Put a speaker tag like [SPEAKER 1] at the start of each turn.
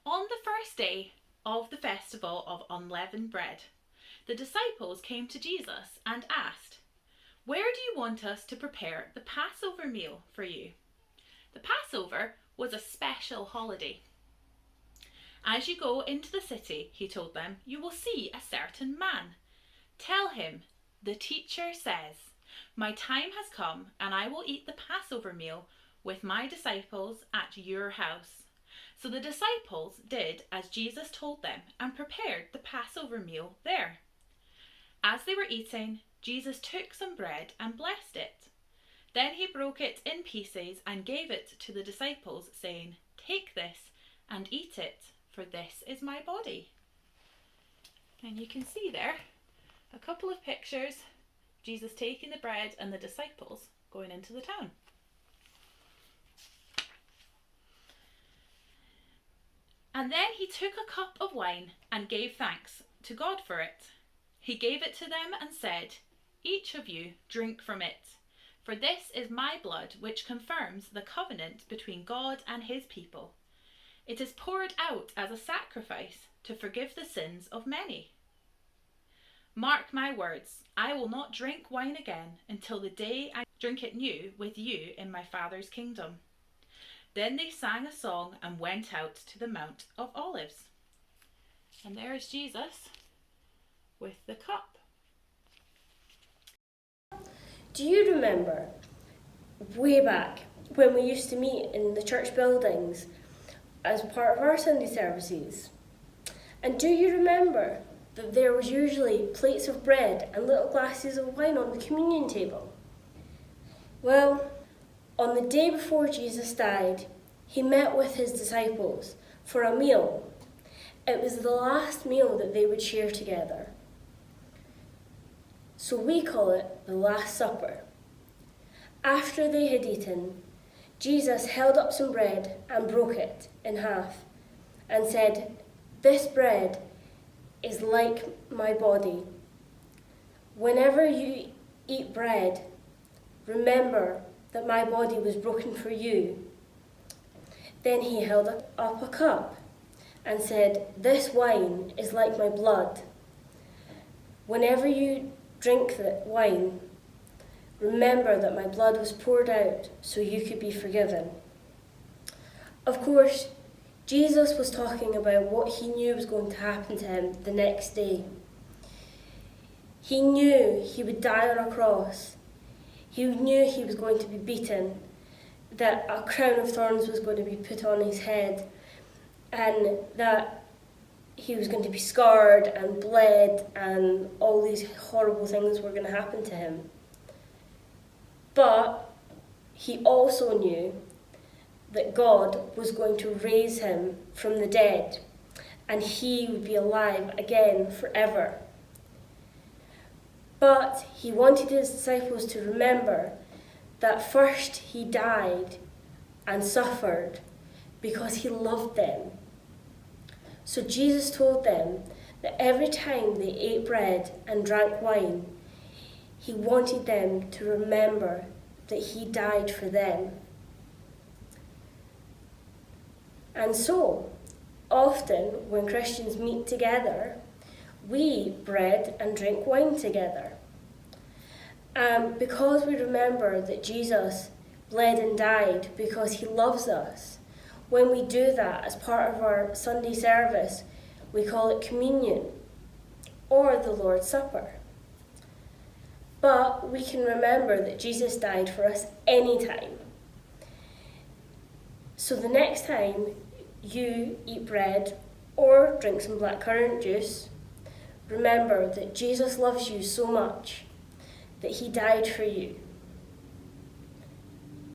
[SPEAKER 1] On the first day of the festival of unleavened bread, the disciples came to Jesus and asked, "Where do you want us to prepare the Passover meal for you?" The Passover was a special holiday. "As you go into the city," he told them, "you will see a certain man. Tell him, 'The teacher says, my time has come and I will eat the Passover meal with my disciples at your house.'" So the disciples did as Jesus told them and prepared the Passover meal there. As they were eating, Jesus took some bread and blessed it. Then he broke it in pieces and gave it to the disciples, saying, "Take this and eat it, for this is my body." And you can see there a couple of pictures, Jesus taking the bread and the disciples going into the town. And then he took a cup of wine and gave thanks to God for it. He gave it to them and said, "Each of you drink from it, for this is my blood which confirms the covenant between God and his people. It is poured out as a sacrifice to forgive the sins of many. Mark my words, I will not drink wine again until the day I drink it new with you in my Father's kingdom." Then they sang a song and went out to the Mount of Olives. And there is Jesus with the cup.
[SPEAKER 2] Do you remember way back when we used to meet in the church buildings as part of our Sunday services? And do you remember that there was usually plates of bread and little glasses of wine on the communion table? Well, on the day before Jesus died, he met with his disciples for a meal. It was the last meal that they would share together. So we call it the Last Supper. After they had eaten, Jesus held up some bread and broke it in half and said, "This bread is like my body. Whenever you eat bread, remember that my body was broken for you." Then he held up a cup and said, "This wine is like my blood. Whenever you drink the wine, remember that my blood was poured out so you could be forgiven." Of course, Jesus was talking about what he knew was going to happen to him the next day. He knew he would die on a cross. He knew he was going to be beaten, that a crown of thorns was going to be put on his head, and that he was going to be scarred and bled, and all these horrible things were going to happen to him. But he also knew that God was going to raise him from the dead, and he would be alive again forever. But he wanted his disciples to remember that first he died and suffered because he loved them. So Jesus told them that every time they ate bread and drank wine, he wanted them to remember that he died for them. And so, often when Christians meet together, we eat bread and drink wine together. Because we remember that Jesus bled and died because he loves us, when we do that as part of our Sunday service, we call it communion or the Lord's Supper. But we can remember that Jesus died for us anytime. So the next time you eat bread or drink some blackcurrant juice, remember that Jesus loves you so much that he died for you.